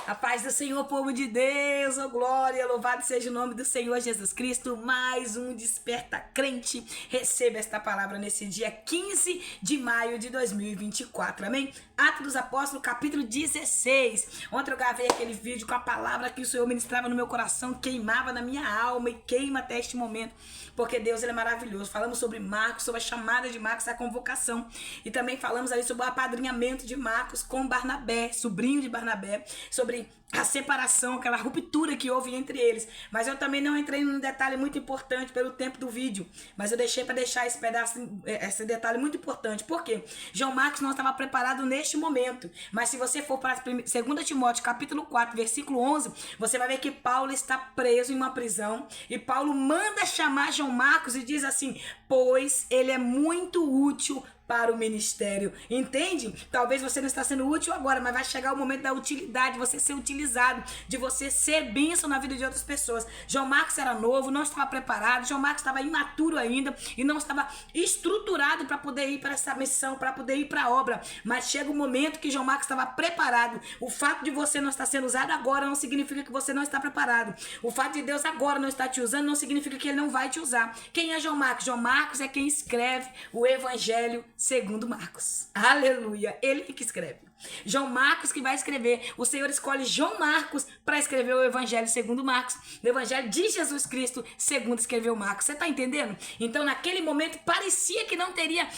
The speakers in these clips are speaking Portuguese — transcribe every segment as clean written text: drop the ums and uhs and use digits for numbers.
A paz do Senhor, povo de Deus, oh glória, louvado seja o nome do Senhor Jesus Cristo. Mais um Desperta Crente. Receba esta palavra nesse dia 15 de maio de 2024, amém? Atos dos Apóstolos, capítulo 16. Ontem eu gravei aquele vídeo com a palavra que o Senhor ministrava no meu coração, queimava na minha alma e queima até este momento, porque Deus ele é maravilhoso. Falamos sobre Marcos, sobre a chamada de Marcos, a convocação, e também falamos ali sobre o apadrinhamento de Marcos com Barnabé, sobrinho de Barnabé, sobre a separação, aquela ruptura que houve entre eles. Mas eu também não entrei num detalhe muito importante pelo tempo do vídeo, mas eu deixei para deixar esse pedaço, esse detalhe muito importante. Por quê? João Marcos não estava preparado neste momento, mas se você for para 2 Timóteo capítulo 4, versículo 11, você vai ver que Paulo está preso em uma prisão, e Paulo manda chamar João Marcos e diz assim: pois ele é muito útil para o ministério, entende? Talvez você não está sendo útil agora, mas vai chegar o momento da utilidade, de você ser utilizado, de você ser bênção na vida de outras pessoas. João Marcos era novo, não estava preparado, João Marcos estava imaturo ainda e não estava estruturado para poder ir para essa missão, para poder ir para a obra, mas chega o momento que João Marcos estava preparado. O fato de você não estar sendo usado agora não significa que você não está preparado. O fato de Deus agora não estar te usando não significa que ele não vai te usar. Quem é João Marcos? João Marcos é quem escreve o Evangelho segundo Marcos. Aleluia! Ele que escreve. João Marcos que vai escrever. O Senhor escolhe João Marcos para escrever o Evangelho segundo Marcos, o Evangelho de Jesus Cristo segundo escreveu Marcos. Você tá entendendo? Então naquele momento parecia que não teria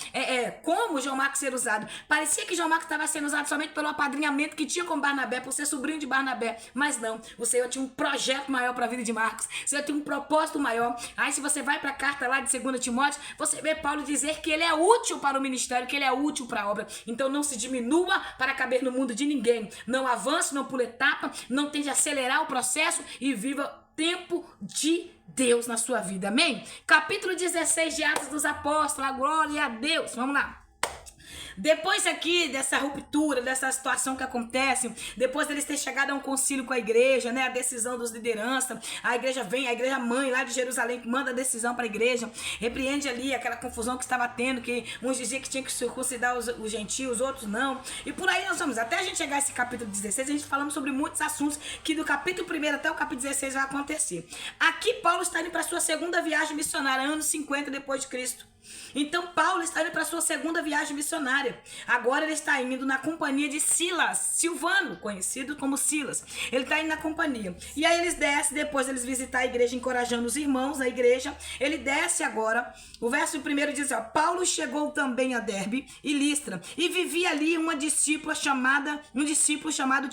como João Marcos ser usado. Parecia que João Marcos estava sendo usado somente pelo apadrinhamento que tinha com Barnabé, por ser sobrinho de Barnabé. Mas não, o Senhor tinha um projeto maior para a vida de Marcos. O Senhor tinha um propósito maior. Aí se você vai para a carta lá de 2 Timóteo, você vê Paulo dizer que ele é útil para o ministério, que ele é útil para a obra. Então não se diminua para caber no mundo de ninguém. Não avance, não pule etapa, não tente acelerar o processo e viva tempo de Deus na sua vida, amém? Capítulo 16 de Atos dos Apóstolos, a glória a Deus. Vamos lá. Depois aqui dessa ruptura, dessa situação que acontece, depois deles terem chegado a um concílio com a igreja, né, a decisão dos lideranças, a igreja vem, a igreja mãe lá de Jerusalém manda a decisão para a igreja, repreende ali aquela confusão que estava tendo, que uns diziam que tinha que circuncidar os gentios, outros não, e por aí nós vamos, até a gente chegar a esse capítulo 16, a gente falamos sobre muitos assuntos que do capítulo 1 até o capítulo 16 vai acontecer. Aqui Paulo está indo para a sua segunda viagem missionária, anos 50 depois de Cristo. Então Paulo está indo para a sua segunda viagem missionária. Agora ele está indo na companhia de Silas, Silvano, conhecido como Silas. Ele está indo na companhia. E aí eles descem, depois eles visitar a igreja, encorajando os irmãos, a igreja. Ele desce agora. O verso 1 diz, ó: Paulo chegou também a Derbe e Listra, e vivia ali um discípulo chamado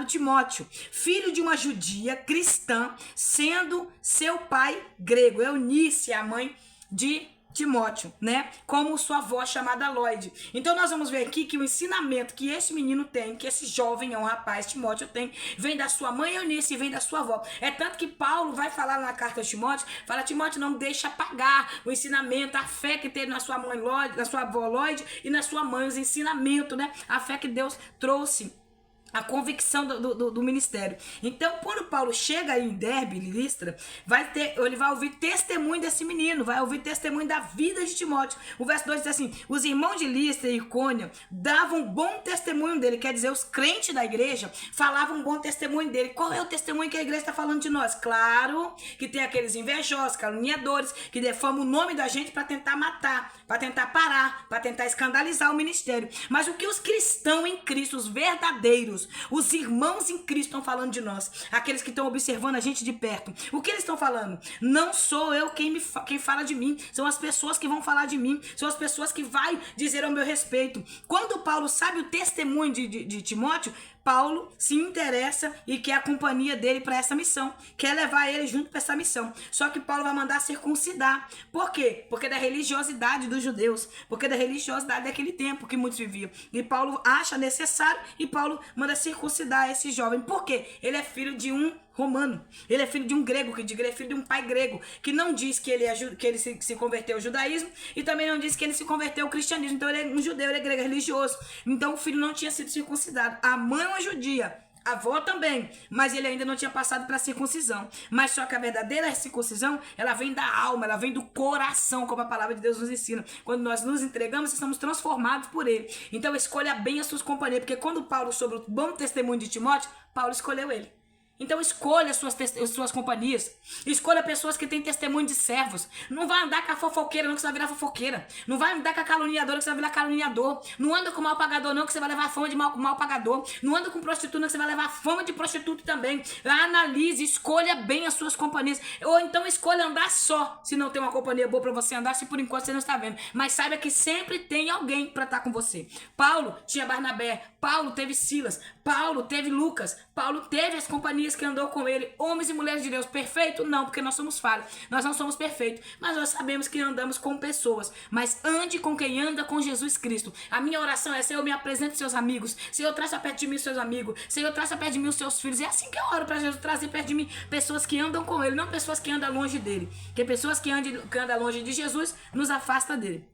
Timóteo, filho de uma judia cristã, sendo seu pai grego. Eunice, a mãe de Timóteo, né? Como sua avó chamada Lloyd. Então nós vamos ver aqui que o ensinamento que esse menino tem, que esse jovem é um rapaz, Timóteo tem, vem da sua mãe Eunice e vem da sua avó. É tanto que Paulo vai falar na carta de Timóteo, fala: Timóteo, não deixa apagar o ensinamento, a fé que teve na sua mãe Lloyd, na sua avó Lloyd e na sua mãe, os ensinamentos, né? A fé que Deus trouxe, a convicção do ministério. Então, quando Paulo chega em Derbe, em Listra, ele vai ouvir testemunho desse menino, vai ouvir testemunho da vida de Timóteo. O verso 2 diz assim: os irmãos de Listra e Icônio davam bom testemunho dele, quer dizer, os crentes da igreja falavam bom testemunho dele. Qual é o testemunho que a igreja está falando de nós? Claro que tem aqueles invejosos, caluniadores, que defamam o nome da gente para tentar matar, para tentar parar, para tentar escandalizar o ministério. Mas o que os cristãos em Cristo, os verdadeiros, os irmãos em Cristo estão falando de nós, aqueles que estão observando a gente de perto, o que eles estão falando? Não sou eu quem fala de mim, são as pessoas que vão falar de mim, são as pessoas que vai dizer ao meu respeito. Quando Paulo sabe o testemunho de Timóteo, Paulo se interessa e quer a companhia dele para essa missão, quer levar ele junto para essa missão. Só que Paulo vai mandar circuncidar. Por quê? Porque da religiosidade dos judeus, porque da religiosidade daquele tempo que muitos viviam. E Paulo acha necessário e Paulo manda circuncidar esse jovem. Por quê? Ele é filho de um romano. Ele é filho de um grego, que ele é filho de um pai grego, que não diz que ele se converteu ao judaísmo e também não diz que ele se converteu ao cristianismo. Então ele é um judeu, ele é grego, é religioso. Então o filho não tinha sido circuncidado. A mãe é uma judia, a avó também, mas ele ainda não tinha passado para a circuncisão. Mas só que a verdadeira circuncisão, ela vem da alma, ela vem do coração, como a palavra de Deus nos ensina. Quando nós nos entregamos, estamos transformados por ele. Então escolha bem as suas companhias, porque quando Paulo sobre o bom testemunho de Timóteo, Paulo escolheu ele. Então escolha as suas companhias. Escolha pessoas que têm testemunho de servos. Não vai andar com a fofoqueira não, que você vai virar fofoqueira. Não vai andar com a caluniadora, que você vai virar caluniador. Não anda com o mal pagador não, que você vai levar fama de mal pagador. Não anda com prostituta não, que você vai levar fama de prostituto também. Analise, escolha bem as suas companhias. Ou então escolha andar só, se não tem uma companhia boa para você andar, se por enquanto você não está vendo. Mas saiba que sempre tem alguém para estar com você. Paulo tinha Barnabé, Paulo teve Silas, Paulo teve Lucas, Paulo teve as companhias que andou com ele, homens e mulheres de Deus. Perfeito? Não, porque nós somos falhos, nós não somos perfeitos, mas nós sabemos que andamos com pessoas. Mas ande com quem anda com Jesus Cristo. A minha oração é: Senhor, me apresente seus amigos, Senhor, traça perto de mim os seus amigos, Senhor, traça perto de mim os seus filhos. É assim que eu oro para Jesus trazer perto de mim pessoas que andam com ele, não pessoas que andam longe dele, porque pessoas que andam longe de Jesus nos afasta dele.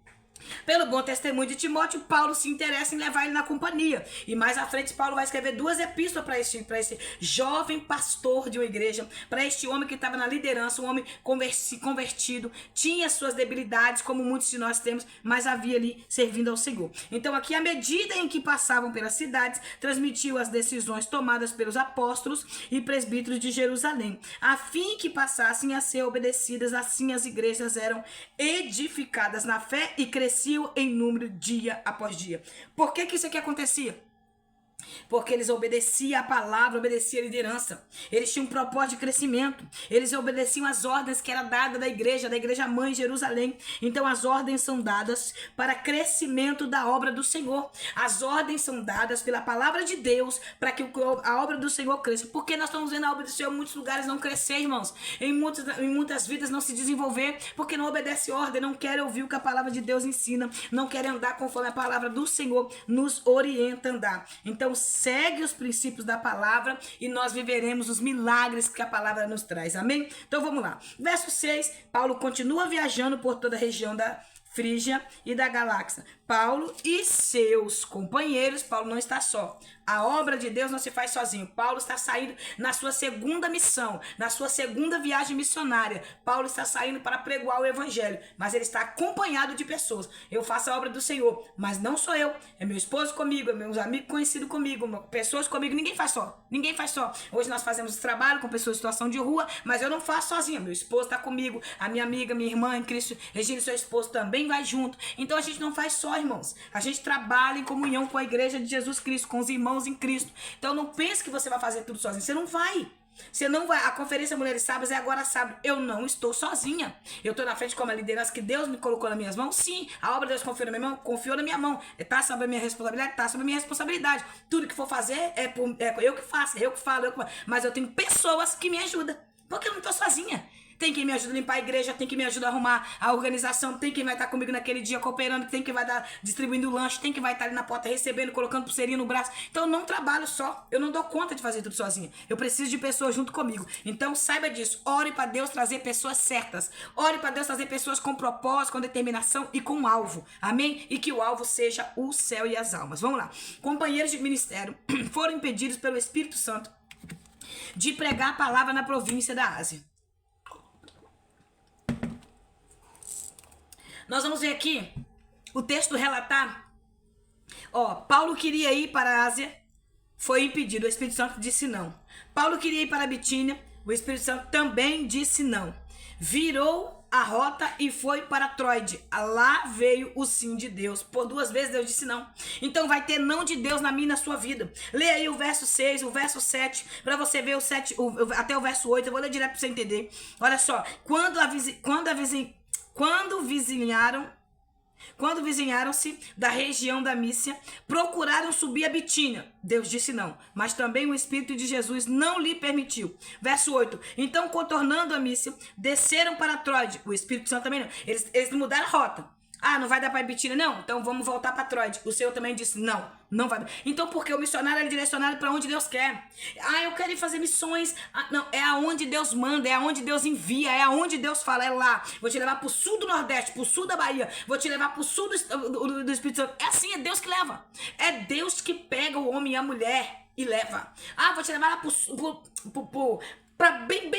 Pelo bom testemunho de Timóteo, Paulo se interessa em levar ele na companhia. E mais à frente, Paulo vai escrever 2 epístolas para esse jovem pastor de uma igreja, para este homem que estava na liderança, um homem convertido, tinha suas debilidades, como muitos de nós temos, mas havia ali servindo ao Senhor. Então aqui, à medida em que passavam pelas cidades, transmitiu as decisões tomadas pelos apóstolos e presbíteros de Jerusalém, a fim que passassem a ser obedecidas. Assim as igrejas eram edificadas na fé e cresciam em número dia após dia. Por que isso aqui acontecia? Porque eles obedeciam a palavra, obedeciam a liderança. Eles tinham um propósito de crescimento. Eles obedeciam as ordens que eram dadas da igreja mãe em Jerusalém. Então as ordens são dadas para crescimento da obra do Senhor. As ordens são dadas pela palavra de Deus para que a obra do Senhor cresça. Porque nós estamos vendo a obra do Senhor em muitos lugares não crescer, irmãos. Em muitas vidas não se desenvolver, porque não obedece ordem, não quer ouvir o que a palavra de Deus ensina, não quer andar conforme a palavra do Senhor nos orienta a andar. Então segue os princípios da palavra e nós viveremos os milagres que a palavra nos traz, amém? Então vamos lá, verso 6, Paulo continua viajando por toda a região da Frígia e da Galáxia. Paulo e seus companheiros, Paulo não está só. A obra de Deus não se faz sozinho. Paulo está saindo na sua segunda missão, na sua segunda viagem missionária. Paulo está saindo para pregoar o evangelho, mas ele está acompanhado de pessoas. Eu faço a obra do Senhor, mas não sou eu. É meu esposo comigo, é meus amigos conhecidos comigo, pessoas comigo. Ninguém faz só. Ninguém faz só. Hoje nós fazemos trabalho com pessoas em situação de rua, mas eu não faço sozinha. Meu esposo está comigo, a minha amiga, minha irmã em Cristo, Regina, seu esposo também vai junto. Então a gente não faz só, irmãos. A gente trabalha em comunhão com a igreja de Jesus Cristo, com os irmãos em Cristo. Então não pense que você vai fazer tudo sozinho. Você não vai. Você não vai. A conferência Mulheres Sábias é agora sábado. Eu não estou sozinha. Eu estou na frente com a liderança que Deus me colocou nas minhas mãos. Sim, a obra de Deus confiou na minha mão. Confiou na minha mão. Está sobre a minha responsabilidade? Está sobre a minha responsabilidade. Tudo que for fazer é eu que faço. Eu que falo. Mas eu tenho pessoas que me ajudam. Porque eu não estou sozinha. Tem quem me ajuda a limpar a igreja, tem quem me ajuda a arrumar a organização, tem quem vai estar comigo naquele dia cooperando, tem quem vai estar distribuindo lanche, tem quem vai estar ali na porta recebendo, colocando pulseirinha no braço. Então eu não trabalho só, eu não dou conta de fazer tudo sozinha. Eu preciso de pessoas junto comigo. Então saiba disso, ore para Deus trazer pessoas certas. Ore para Deus trazer pessoas com propósito, com determinação e com alvo. Amém? E que o alvo seja o céu e as almas. Vamos lá. Companheiros de ministério foram impedidos pelo Espírito Santo de pregar a palavra na província da Ásia. Nós vamos ver aqui o texto relatar. Paulo queria ir para a Ásia, foi impedido. O Espírito Santo disse não. Paulo queria ir para a Bitínia, o Espírito Santo também disse não. Virou a rota e foi para Troade. Lá veio o sim de Deus. Por 2 vezes Deus disse não. Então vai ter não de Deus na minha e na sua vida. Leia aí o verso 6, o verso 7, para você ver o 7, até o verso 8. Eu vou ler direto para você entender. Olha só, quando vizinharam-se da região da Mícia, procuraram subir a Bitínia. Deus disse não, mas também o Espírito de Jesus não lhe permitiu. Verso 8. Então, contornando a Mícia, desceram para Troade. O Espírito Santo também não. Eles mudaram a rota. Não vai dar para Bitínia? Não, então vamos voltar para Troade. O Senhor também disse não, não vai. Então, porque o missionário é direcionado para onde Deus quer. Eu quero ir fazer missões. Não, é aonde Deus manda, é aonde Deus envia, é aonde Deus fala, é lá. Vou te levar para o sul do Nordeste, para o sul da Bahia, vou te levar para o sul do Espírito Santo. É assim, é Deus que leva. É Deus que pega o homem e a mulher. e leva. Ah, vou te levar lá bem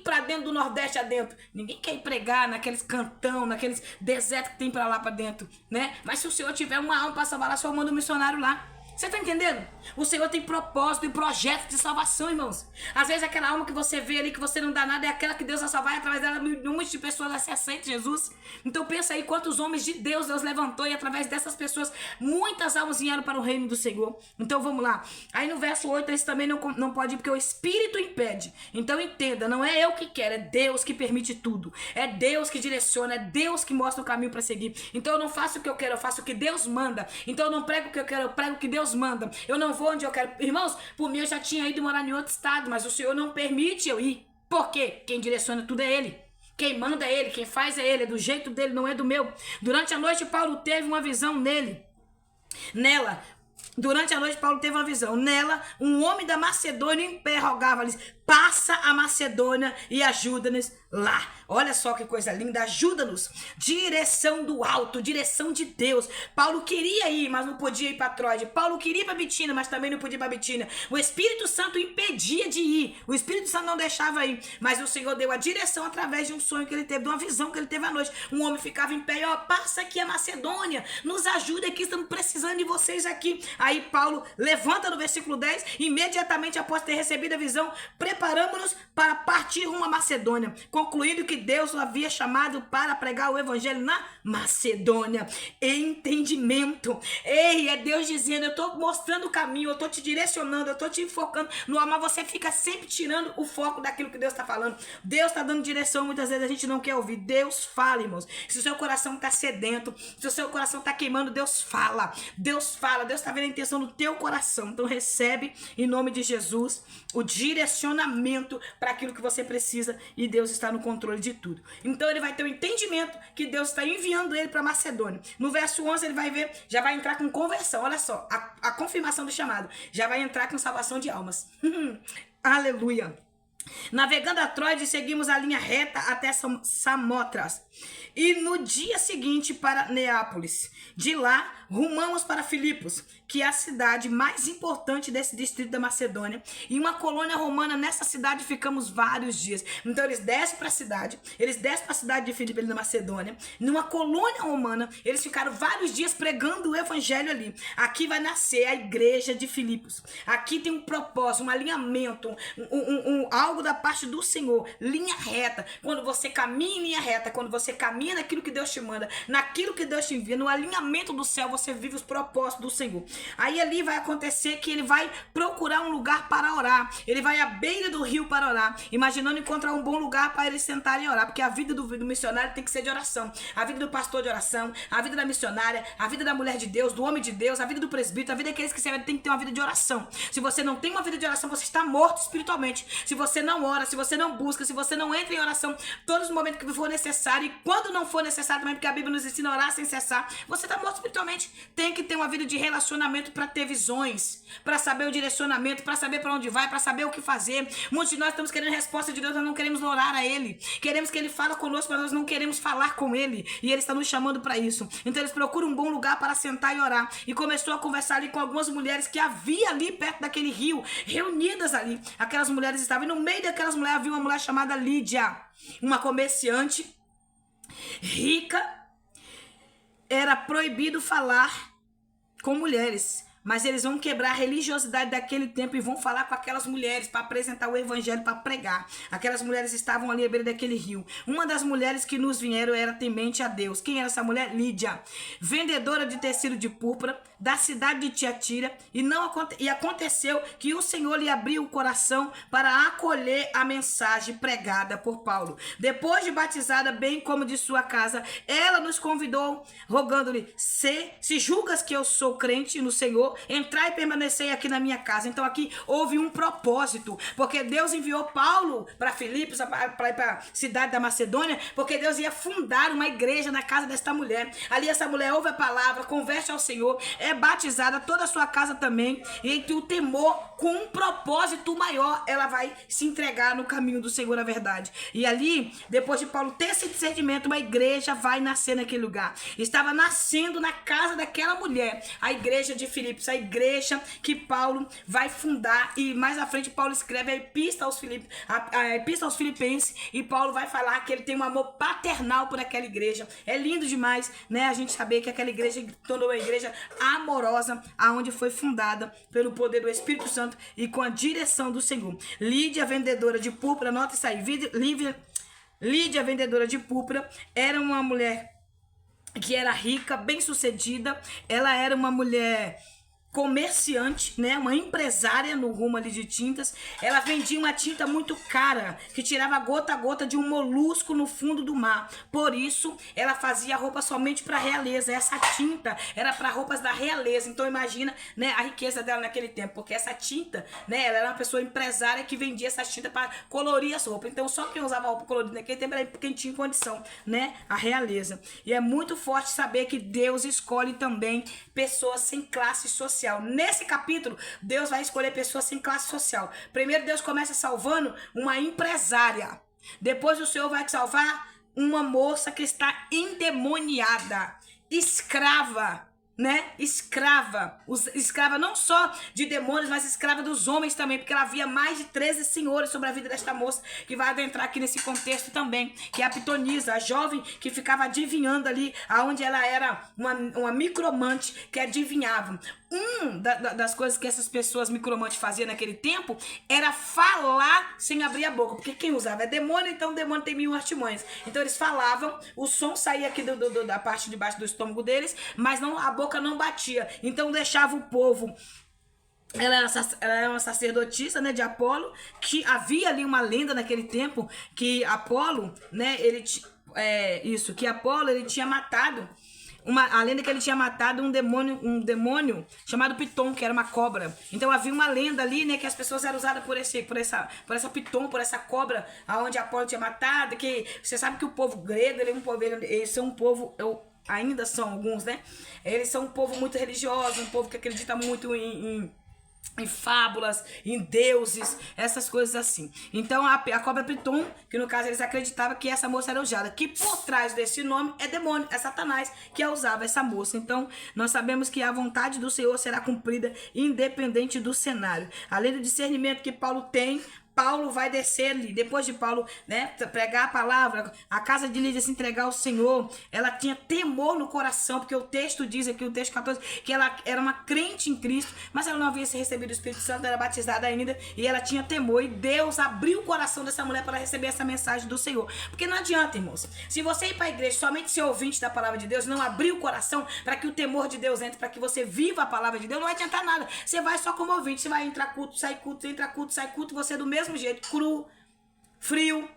pra dentro do Nordeste adentro. Ninguém quer ir pregar naqueles cantão, naqueles desertos que tem pra lá pra dentro, né? Mas se o Senhor tiver uma alma pra salvar lá, só manda um missionário lá. Você tá entendendo? O Senhor tem propósito e projeto de salvação, irmãos. Às vezes aquela alma que você vê ali, que você não dá nada, é aquela que Deus vai salvar, e através dela milhões de pessoas se aceitam Jesus. Então pensa aí quantos homens de Deus levantou, e através dessas pessoas muitas almas vieram para o reino do Senhor. Então vamos lá. Aí no verso 8 eles também não podem ir porque o Espírito impede. Então entenda, não é eu que quero, é Deus que permite tudo. É Deus que direciona, é Deus que mostra o caminho para seguir. Então eu não faço o que eu quero, eu faço o que Deus manda. Então eu não prego o que eu quero, eu prego o que Deus manda. Eu não vou onde eu quero. Irmãos, por mim eu já tinha ido morar em outro estado, mas o Senhor não permite eu ir. Por quê? Quem direciona tudo é Ele. Quem manda é Ele, quem faz é Ele, é do jeito dele, não é do meu. Durante a noite Paulo teve uma visão Durante a noite Paulo teve uma visão. Nela, um homem da Macedônia em pé rogava-lhes: passa a Macedônia e ajuda-nos lá. Olha só que coisa linda, ajuda-nos. Direção do alto, direção de Deus. Paulo queria ir, mas não podia ir para Troade. Paulo queria ir para Bitínia, mas também não podia ir para Bitínia. O Espírito Santo impedia de ir. O Espírito Santo não deixava ir. Mas o Senhor deu a direção através de um sonho que ele teve, de uma visão que ele teve à noite. Um homem ficava em pé e ó, passa aqui a Macedônia, nos ajuda aqui, estamos precisando de vocês aqui. Aí Paulo levanta no versículo 10, imediatamente após ter recebido a visão, preparamos-nos para partir rumo a Macedônia, concluindo que Deus o havia chamado para pregar o evangelho na Macedônia. Entendimento. Ei, é Deus dizendo: eu estou mostrando o caminho, eu estou te direcionando, eu estou te enfocando no amar. Você fica sempre tirando o foco daquilo que Deus está falando. Deus está dando direção, muitas vezes a gente não quer ouvir. Deus fala, irmãos. Se o seu coração está sedento, se o seu coração está queimando, Deus fala. Deus fala, Deus está vendo a intenção do teu coração. Então recebe, em nome de Jesus, o direcionamento para aquilo que você precisa, e Deus está no controle de tudo. Então ele vai ter o entendimento que Deus está enviando ele para Macedônia. No verso 11 ele vai ver, já vai entrar com conversão. Olha só, a confirmação do chamado. Já vai entrar com salvação de almas. Aleluia. Navegando a Troade, seguimos a linha reta até Samotras, e no dia seguinte para Neápolis. De lá rumamos para Filipos, que é a cidade mais importante desse distrito da Macedônia, e uma colônia romana. Nessa cidade ficamos vários dias. Então eles descem para a cidade, de Filipos, na Macedônia, numa colônia romana. Eles ficaram vários dias pregando o evangelho ali. Aqui vai nascer a igreja de Filipos. Aqui tem um propósito, um alinhamento, algo da parte do Senhor, linha reta. Quando você caminha em linha reta, quando você caminha naquilo que Deus te manda, naquilo que Deus te envia, no alinhamento do céu, você vive os propósitos do Senhor. Aí ali vai acontecer que ele vai procurar um lugar para orar. Ele vai à beira do rio para orar, imaginando encontrar um bom lugar para eles sentarem e orar, porque a vida do missionário tem que ser de oração. A vida do pastor de oração, a vida da missionária, a vida da mulher de Deus, do homem de Deus, a vida do presbítero, a vida daqueles que servem, tem que ter uma vida de oração. Se você não tem uma vida de oração, você está morto espiritualmente. Se você não ora, se você não busca, se você não entra em oração todos os momentos que for necessário, e quando não for necessário também, porque a Bíblia nos ensina a orar sem cessar, você está morto espiritualmente. Tem que ter uma vida de relacionamento para ter visões, para saber o direcionamento, para saber para onde vai, para saber o que fazer. Muitos de nós estamos querendo resposta de Deus, nós não queremos orar a Ele. Queremos que Ele fale conosco, mas nós não queremos falar com Ele, e Ele está nos chamando para isso. Então eles procuram um bom lugar para sentar e orar, e começou a conversar ali com algumas mulheres que havia ali perto daquele rio, reunidas ali. Aquelas mulheres estavam, e no meio daquelas mulheres havia uma mulher chamada Lídia, uma comerciante rica. Era proibido falar com mulheres, mas eles vão quebrar a religiosidade daquele tempo e vão falar com aquelas mulheres para apresentar o evangelho, para pregar. Aquelas mulheres estavam ali à beira daquele rio. Uma das mulheres que nos vieram era temente a Deus. Quem era essa mulher? Lídia, vendedora de tecido de púrpura da cidade de Tiatira. E aconteceu que o Senhor lhe abriu o coração para acolher a mensagem pregada por Paulo. Depois de batizada, bem como de sua casa, ela nos convidou, rogando-lhe: se julgas que eu sou crente no Senhor, entrai e permanecei aqui na minha casa. Então aqui houve um propósito, porque Deus enviou Paulo para Filipos, para a cidade da Macedônia, porque Deus ia fundar uma igreja na casa desta mulher. Ali essa mulher ouve a palavra, converte ao Senhor, é batizada, toda a sua casa também, e entre o temor, com um propósito maior, ela vai se entregar no caminho do Senhor, na verdade. E ali, depois de Paulo ter esse discernimento, uma igreja vai nascer naquele lugar. Estava nascendo na casa daquela mulher, a igreja de Filipos. Filipos, a igreja que Paulo vai fundar. E mais à frente Paulo escreve a epístola aos Filipenses, e Paulo vai falar que ele tem um amor paternal por aquela igreja. É lindo demais, né, a gente saber que aquela igreja tornou uma igreja amorosa, aonde foi fundada pelo poder do Espírito Santo e com a direção do Senhor. Lídia, vendedora de púrpura, anota isso aí, Lídia, vendedora de púrpura, era uma mulher que era rica, bem-sucedida. Ela era uma mulher comerciante, né, uma empresária no rumo ali de tintas. Ela vendia uma tinta muito cara, que tirava gota a gota de um molusco no fundo do mar. Por isso, ela fazia roupa somente para a realeza. Essa tinta era para roupas da realeza. Então imagina, né, a riqueza dela naquele tempo, porque essa tinta, né, ela era uma pessoa empresária que vendia essa tinta para colorir as roupas. Então só quem usava roupa colorida naquele tempo era quem tinha condição, né, a realeza. E é muito forte saber que Deus escolhe também pessoas sem classe social. Nesse capítulo, Deus vai escolher pessoas sem classe social. Primeiro, Deus começa salvando uma empresária. Depois, o Senhor vai salvar uma moça que está endemoniada, escrava, né? Escrava não só de demônios, mas escrava dos homens também, porque ela havia mais de 13 senhores sobre a vida desta moça, que vai adentrar aqui nesse contexto também, que é a pitonisa, a jovem que ficava adivinhando ali, aonde ela era uma micromante que adivinhava. Das coisas que essas pessoas micromantes faziam naquele tempo era falar sem abrir a boca, porque quem usava é demônio, então o demônio tem 1000 artimanhas. Então eles falavam, o som saía aqui da parte de baixo do estômago deles, mas não, a boca não batia. Então deixava o povo. Ela era uma sacerdotisa, né, de Apolo, que havia ali uma lenda naquele tempo que Apolo, né, que Apolo ele tinha matado. A lenda que ele tinha matado um demônio chamado Piton, que era uma cobra. Então havia uma lenda ali, né, que as pessoas eram usadas por essa Piton, por essa cobra, aonde Apolo tinha matado. Que você sabe que o povo grego, eles são um povo, ainda são alguns, né? Eles são um povo muito religioso, um povo que acredita muito em fábulas, em deuses, essas coisas assim. Então a cobra Piton, que no caso eles acreditavam que essa moça era usada, que por trás desse nome é demônio, é Satanás que usava essa moça. Então nós sabemos que a vontade do Senhor será cumprida independente do cenário. Além do discernimento que Paulo tem, Paulo vai descer ali, depois de Paulo, né, pregar a palavra, a casa de Lídia se entregar ao Senhor, ela tinha temor no coração, porque o texto diz aqui, o texto 14, que ela era uma crente em Cristo, mas ela não havia recebido o Espírito Santo, era batizada ainda, e ela tinha temor, e Deus abriu o coração dessa mulher para receber essa mensagem do Senhor. Porque não adianta, irmãos, se você ir para a igreja somente ser ouvinte da palavra de Deus, não abrir o coração para que o temor de Deus entre, para que você viva a palavra de Deus, não vai adiantar nada. Você vai só como ouvinte, você vai entrar culto, sai culto, entra culto, sai culto, você é do mesmo jeito, cru, frio,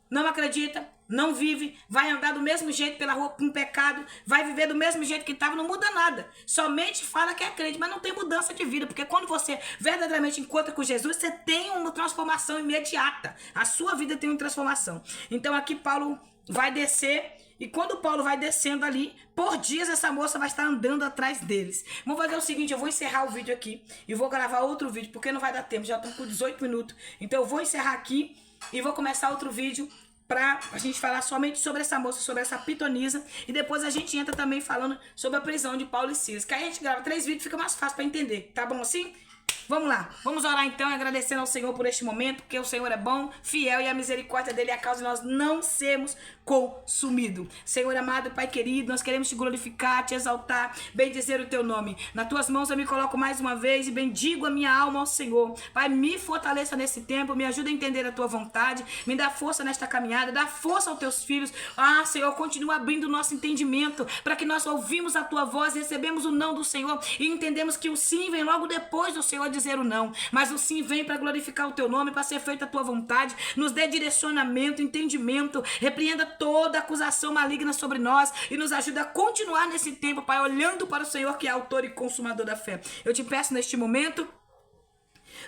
não acredita, não vive, vai andar do mesmo jeito pela rua com pecado, vai viver do mesmo jeito que estava, não muda nada. Somente fala que é crente, mas não tem mudança de vida, porque quando você verdadeiramente encontra com Jesus, você tem uma transformação imediata. A sua vida tem uma transformação. Então aqui Paulo vai descer, e quando Paulo vai descendo ali, por dias essa moça vai estar andando atrás deles. Vamos fazer o seguinte, eu vou encerrar o vídeo aqui e vou gravar outro vídeo, porque não vai dar tempo, já estamos com 18 minutos. Então eu vou encerrar aqui e vou começar outro vídeo para a gente falar somente sobre essa moça, sobre essa pitonisa, e depois a gente entra também falando sobre a prisão de Paulo e Silas. Que aí a gente grava 3 vídeos, fica mais fácil para entender, tá bom assim? Vamos lá, vamos orar então, agradecendo ao Senhor por este momento, porque o Senhor é bom, fiel, e a misericórdia dele é a causa de nós não sermos consumidos. Senhor amado, Pai querido, nós queremos te glorificar, te exaltar, bendizer o teu nome. Nas tuas mãos eu me coloco mais uma vez e bendigo a minha alma ao Senhor. Pai, me fortaleça nesse tempo, me ajuda a entender a tua vontade, me dá força nesta caminhada, dá força aos teus filhos. Senhor, continua abrindo o nosso entendimento, para que nós ouvimos a tua voz, recebemos o não do Senhor e entendemos que o sim vem logo depois do Senhor dizer o não, mas o sim vem para glorificar o teu nome, para ser feita a tua vontade. Nos dê direcionamento, entendimento, repreenda toda acusação maligna sobre nós e nos ajuda a continuar nesse tempo, Pai, olhando para o Senhor que é autor e consumador da fé. Eu te peço neste momento,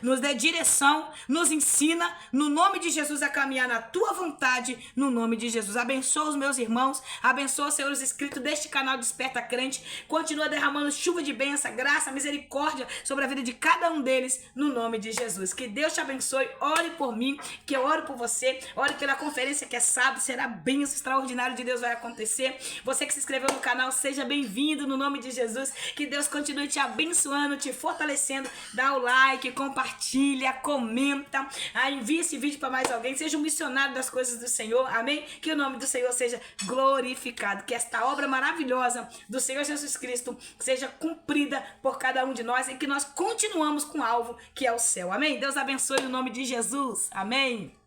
nos dê direção, nos ensina, no nome de Jesus, a caminhar na tua vontade, no nome de Jesus. Abençoa os meus irmãos, abençoa, Senhor, os inscritos deste canal Desperta Crente, continua derramando chuva de bênção, graça, misericórdia sobre a vida de cada um deles, no nome de Jesus. Que Deus te abençoe, ore por mim, que eu oro por você, ore pela conferência que é sábado, será bênção extraordinária de Deus vai acontecer. Você que se inscreveu no canal, seja bem-vindo no nome de Jesus, que Deus continue te abençoando, te fortalecendo, dá o like, compartilha, comenta, envia esse vídeo para mais alguém, seja um missionário das coisas do Senhor, amém? Que o nome do Senhor seja glorificado, que esta obra maravilhosa do Senhor Jesus Cristo seja cumprida por cada um de nós e que nós continuamos com o alvo que é o céu, amém? Deus abençoe no nome de Jesus, amém?